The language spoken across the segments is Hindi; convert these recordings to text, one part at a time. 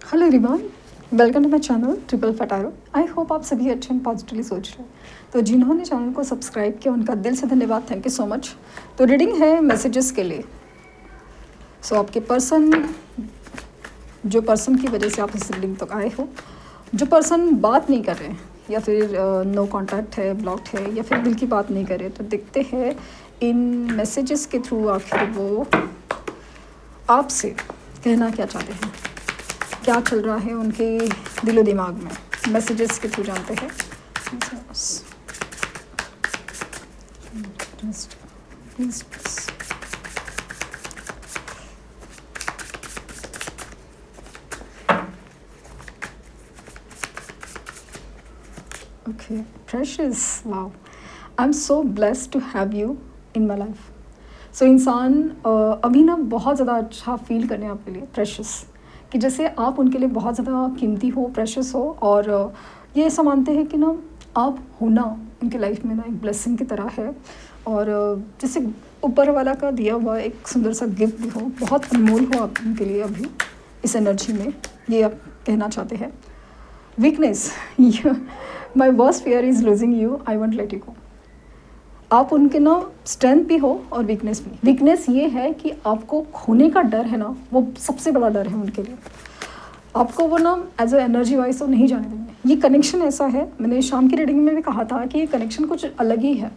Hello everyone, welcome to my channel triple फटारो। आई होप आप सभी अच्छे एंड पॉजिटिवली सोच रहे हैं। तो जिन्होंने चैनल को सब्सक्राइब किया उनका दिल से धन्यवाद, थैंक यू सो मच। तो रीडिंग है मैसेजेस के लिए। सो आपके जो पर्सन की वजह से आप इस रीडिंग तक आए हो, जो पर्सन बात नहीं कर रहे हैं या फिर नो कॉन्टैक्ट है, ब्लॉक्ड है या फिर दिल की बात नहीं कर रहे, तो देखते हैं इन मैसेजेस के थ्रू आखिर वो आपसे कहना क्या चाहते हैं, क्या चल रहा है उनके दिलो दिमाग में। मैसेजेस के थ्रू जानते हैं। Please okay precious, wow, I am so blessed to have you in my life. So इंसान अभी ना बहुत ज़्यादा अच्छा फील करने आपके लिए प्रेशियस, कि जैसे आप उनके लिए बहुत ज़्यादा कीमती हो, प्रेशियस हो। और ये ऐसा मानते हैं कि ना आप होना उनके लाइफ में ना एक ब्लेसिंग की तरह है। और जैसे ऊपर वाला का दिया हुआ एक सुंदर सा गिफ्ट भी हो, बहुत अनमोल हो आप उनके लिए अभी इस एनर्जी में, ये आप कहना चाहते हैं। Weakness, my worst fear is losing you, I won't let you go. आप उनके ना स्ट्रेंथ भी हो और वीकनेस भी। वीकनेस ये है कि आपको खोने का डर है ना, वो सबसे बड़ा डर है उनके लिए। आपको वो ना एज ए एनर्जी वाइज तो नहीं जाने देंगे। ये कनेक्शन ऐसा है, मैंने शाम की रीडिंग में भी कहा था कि ये कनेक्शन कुछ अलग ही है,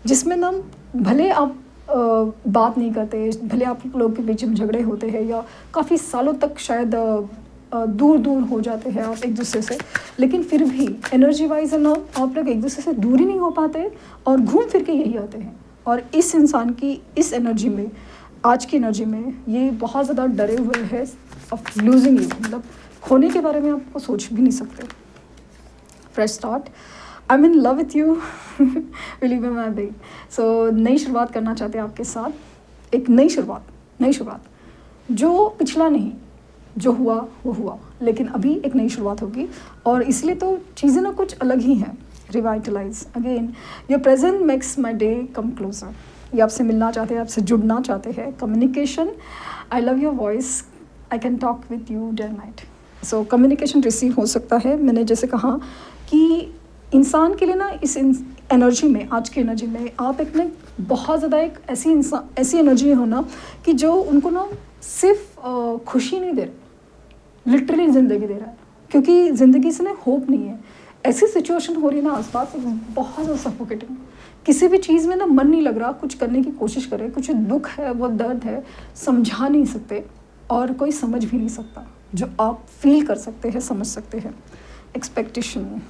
जिसमें ना भले आप बात नहीं करते, भले आप लोग के बीच में झगड़े होते हैं या काफ़ी सालों तक शायद दूर दूर हो जाते हैं आप एक दूसरे से, लेकिन फिर भी एनर्जी वाइज है ना आप लोग एक दूसरे से दूर ही नहीं हो पाते और घूम फिर के यही आते हैं। और इस इंसान की इस एनर्जी में, आज की एनर्जी में, ये बहुत ज़्यादा डरे हुए हैं ऑफ लूजिंग यू, मतलब खोने के बारे में आपको सोच भी नहीं सकते। Fresh start, I am in love with you, believe me my baby. So नई शुरुआत करना चाहते हैं आपके साथ, एक नई शुरुआत जो पिछला नहीं, जो हुआ वो हुआ, लेकिन अभी एक नई शुरुआत होगी। और इसलिए तो चीज़ें ना कुछ अलग ही हैं। Revitalise again, your present makes my day come closer. ये आपसे मिलना चाहते हैं, आपसे जुड़ना चाहते हैं। Communication, I love your voice, I can talk with you day and night. So communication receive हो सकता है। मैंने जैसे कहा कि इंसान के लिए ना इस एनर्जी में, आज की एनर्जी में आप एक ना बहुत ज़्यादा एक ऐसी एनर्जी हो ना कि जो उनको ना सिर्फ खुशी नहीं दे रहा, लिटरली ज़िंदगी दे रहा है। क्योंकि ज़िंदगी से ना होप नहीं है। ऐसी सिचुएशन हो रही है ना आसपास, बहुत ज़्यादा सफोकेटिंग। किसी भी चीज़ में ना मन नहीं लग रहा, कुछ करने की कोशिश करें, कुछ दुख है, वो दर्द है, समझा नहीं सकते और कोई समझ भी नहीं सकता। जो आप फील कर सकते हैं, समझ सकते हैं। Expectation,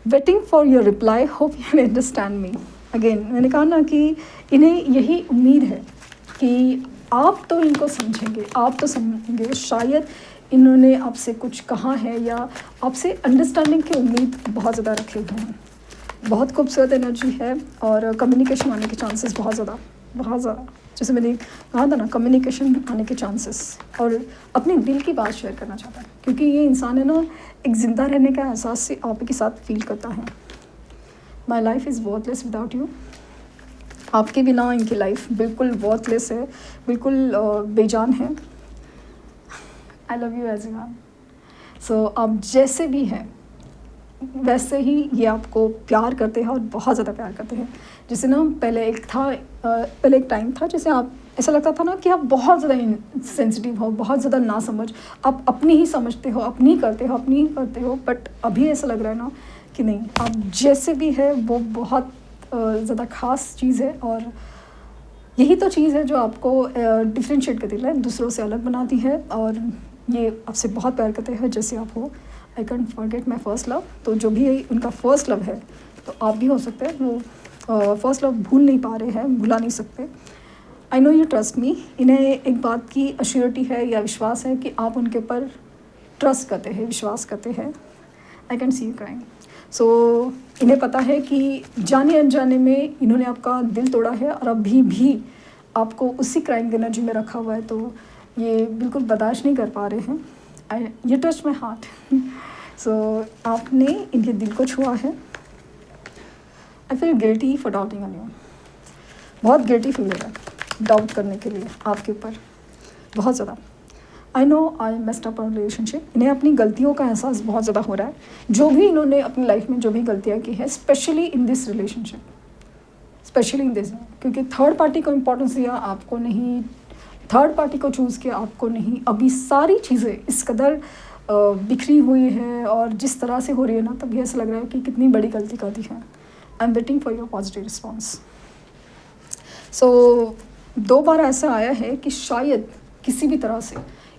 waiting for your reply, hope you understand me. Again मैंने कहा ना कि इन्हें यही उम्मीद है कि आप तो इनको समझेंगे, आप तो समझेंगे। शायद इन्होंने आपसे कुछ कहा है या आपसे अंडरस्टैंडिंग की उम्मीद बहुत ज़्यादा रखे हुए हैं। बहुत खूबसूरत एनर्जी है और कम्युनिकेशन आने के चांसेस बहुत ज़्यादा, जैसे मैंने कहा था ना, कम्युनिकेशन आने के चांसेस। और अपने दिल की बात शेयर करना चाहता है, क्योंकि ये इंसान है ना एक ज़िंदा रहने का एहसास से आपके साथ फील करता है। My life is worthless without you. आपके बिना इनकी लाइफ बिल्कुल वर्थलेस है, बिल्कुल बेजान है। I love you as one. So आप जैसे भी हैं वैसे ही ये आपको प्यार करते हैं और बहुत ज़्यादा प्यार करते हैं। जैसे ना पहले एक टाइम था जैसे आप, ऐसा लगता था ना कि आप बहुत ज़्यादा सेंसिटिव हो, बहुत ज़्यादा ना समझ, आप अपनी ही समझते हो, अपनी करते हो। बट अभी ऐसा लग रहा है ना कि नहीं, आप जैसे भी है वो बहुत ज़्यादा ख़ास चीज़ है। और यही तो चीज़ है जो आपको डिफ्रेंशिएट करती है, दूसरों से अलग बनाती है। और ये आपसे बहुत प्यार करते हैं जैसे आप हो। I can't forget my first love. तो जो भी उनका फर्स्ट लव है, तो आप भी हो सकते हैं वो फर्स्ट लव भूल नहीं पा रहे हैं, भुला नहीं सकते। I know you trust me. इन्हें एक बात की अश्योरिटी है या विश्वास है कि आप उनके ऊपर ट्रस्ट करते हैं, विश्वास करते हैं। I can see you crying. So इन्हें पता है कि जाने अनजाने में इन्होंने आपका दिल तोड़ा है और अभी भी आपको उसी क्राइंग एनर्जी में रखा हुआ है। तो ये बिल्कुल बर्दाश्त नहीं कर पा रहे हैं। ये टच माई हार्ट। सो आपने इनके दिल को छुआ है। I feel guilty for doubting on you. बहुत गिल्टी फील हो रहा है डाउट करने के लिए आपके ऊपर, बहुत ज़्यादा। I know I messed up on relationship. इन्हें अपनी गलतियों का एहसास बहुत ज़्यादा हो रहा है, जो भी इन्होंने अपनी लाइफ में जो भी गलतियाँ की है, specially in this relationship, specially in this, क्योंकि थर्ड पार्टी को इम्पोर्टेंस दिया आपको नहीं, थर्ड पार्टी को चूज़ किया आपको नहीं। अभी सारी चीज़ें इस कदर बिखरी हुई है और जिस तरह से हो रही है ना, तभी ऐसा लग रहा है कि कितनी बड़ी गलती कर दी है। I am waiting for your positive response. So 2 बार ऐसा आया है कि शायद किसी भी तरह से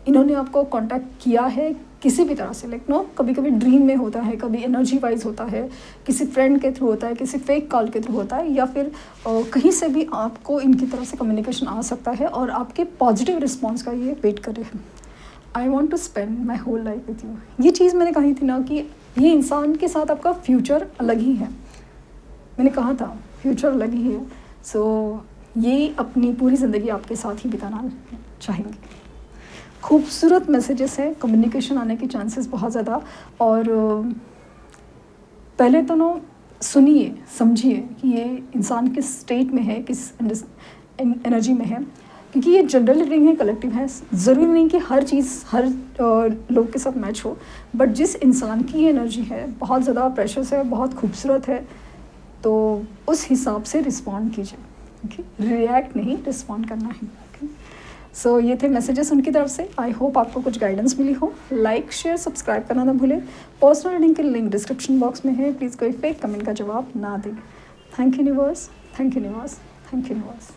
इन्होंने आपको कांटेक्ट किया है, किसी भी तरह से, लाइक नो, कभी कभी ड्रीम में होता है, कभी एनर्जी वाइज होता है, किसी फ्रेंड के थ्रू होता है, किसी फेक कॉल के थ्रू होता है, या फिर कहीं से भी आपको इनकी तरफ से कम्युनिकेशन आ सकता है और आपके पॉजिटिव रिस्पॉन्स का ये वेट कर रहे हैं। I want to spend my whole life with you. ये चीज़ मैंने कही थी ना कि ये इंसान के साथ आपका फ्यूचर अलग ही है, मैंने कहा था फ्यूचर अलग ही है। सो ये अपनी पूरी ज़िंदगी आपके साथ ही बिताना चाहेंगे। खूबसूरत मैसेजेस है, कम्युनिकेशन आने के चांसेस बहुत ज़्यादा। और पहले तो ना सुनिए, समझिए कि ये इंसान किस स्टेट में है, किस एनर्जी में है, क्योंकि ये जनरल रीडिंग है, कलेक्टिव है। ज़रूरी नहीं कि हर चीज़ हर लोग के साथ मैच हो, बट जिस इंसान की एनर्जी है बहुत ज़्यादा प्रेशियस है, बहुत खूबसूरत है, तो उस हिसाब से रिस्पॉन्ड कीजिए। ओके, रिएक्ट नहीं, रिस्पॉन्ड करना है। ओके, सो ये थे मैसेजेस उनकी तरफ से। आई होप आपको कुछ गाइडेंस मिली हो। लाइक शेयर सब्सक्राइब करना ना भूलें। पर्सनल रीडिंग के लिंक डिस्क्रिप्शन बॉक्स में है, प्लीज़ कोई फेक कमेंट का जवाब ना दें। Thank you universe, thank you universe, thank you universe.